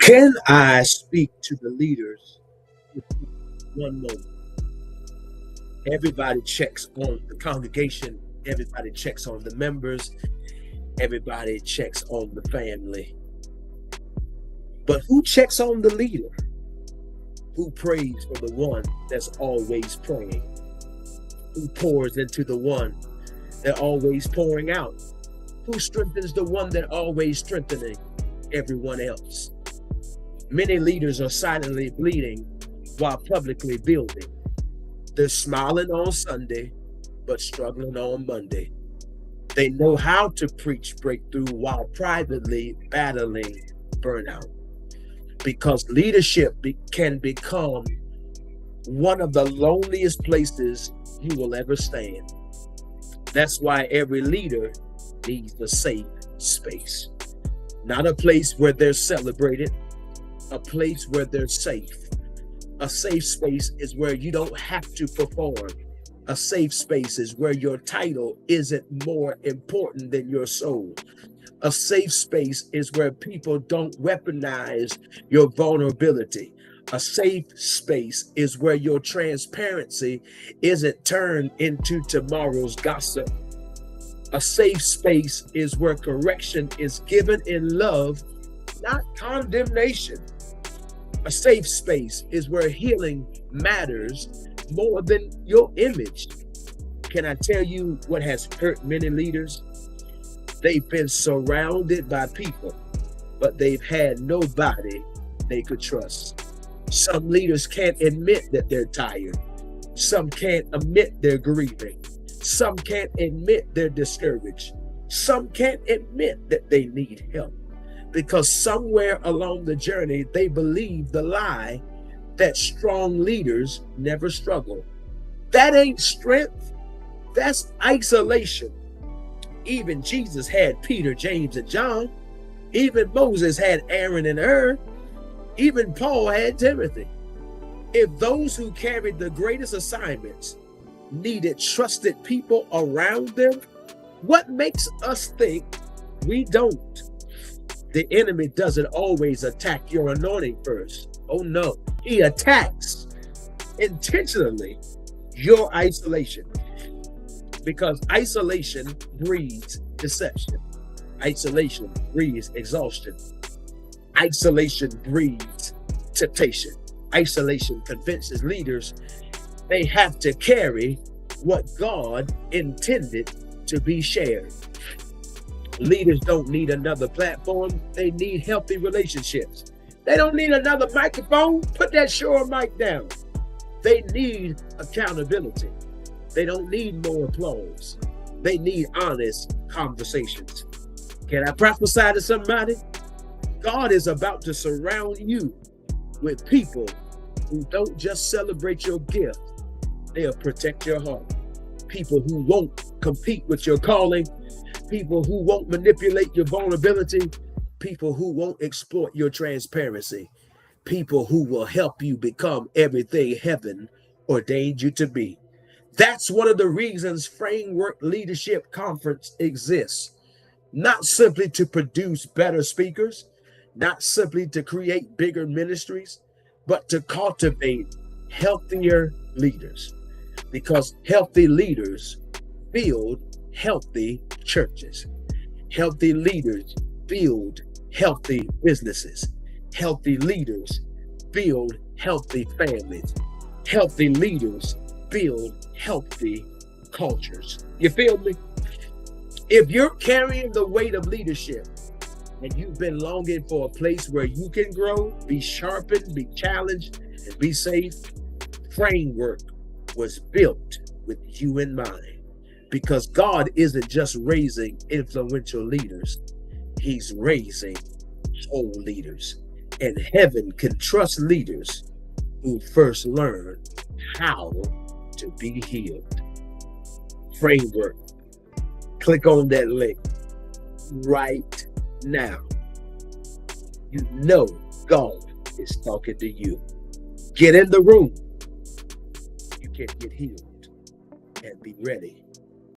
Can I speak to the leaders with one moment? Everybody checks on the congregation, everybody checks on the members, everybody checks on the family. But who checks on the leader? Who prays for the one that's always praying? Who pours into the one that always pouring out? Who strengthens the one that always strengthening everyone else? Many leaders are silently bleeding while publicly building. They're smiling on Sunday, but struggling on Monday. They know how to preach breakthrough while privately battling burnout. Because leadership can become one of the loneliest places you will ever stand. That's why every leader needs a safe space. Not a place where they're celebrated, a place where they're safe. A safe space is where you don't have to perform. A safe space is where your title isn't more important than your soul. A safe space is where people don't weaponize your vulnerability. A safe space is where your transparency isn't turned into tomorrow's gossip. A safe space is where correction is given in love, not condemnation. A safe space is where healing matters more than your image. Can I tell you what has hurt many leaders? They've been surrounded by people, but they've had nobody they could trust. Some leaders can't admit that they're tired. Some can't admit they're grieving. Some can't admit they're discouraged. Some can't admit that they need help because somewhere along the journey, they believe the lie that strong leaders never struggle. That ain't strength. That's isolation. Even Jesus had Peter, James, and John. Even Moses had Aaron and Hur. Even Paul had Timothy. If those who carried the greatest assignments needed trusted people around them, what makes us think we don't? The enemy doesn't always attack your anointing first. Oh no, he attacks intentionally your isolation. Because isolation breeds deception. Isolation breeds exhaustion. Isolation breeds temptation. Isolation convinces leaders they have to carry what God intended to be shared. Leaders don't need another platform. They need healthy relationships. They don't need another microphone. Put that Shure mic down. They need accountability. They don't need more applause. They need honest conversations. Can I prophesy to somebody? God is about to surround you with people who don't just celebrate your gift, they'll protect your heart. People who won't compete with your calling, people who won't manipulate your vulnerability, people who won't exploit your transparency, people who will help you become everything heaven ordained you to be. That's one of the reasons Framework Leadership Conference exists. Not simply to produce better speakers, not simply to create bigger ministries, but to cultivate healthier leaders. Because healthy leaders build healthy churches. Healthy leaders build healthy businesses. Healthy leaders build healthy families. Healthy leaders build healthy cultures. You feel me? If you're carrying the weight of leadership and you've been longing for a place where you can grow, be sharpened, be challenged, and be safe, Framework was built with you in mind. Because God isn't just raising influential leaders, He's raising whole leaders. And heaven can trust leaders who first learn how to be healed. Framework. Click on that link right now. You know God is talking to you. Get in the room. You can get healed and be ready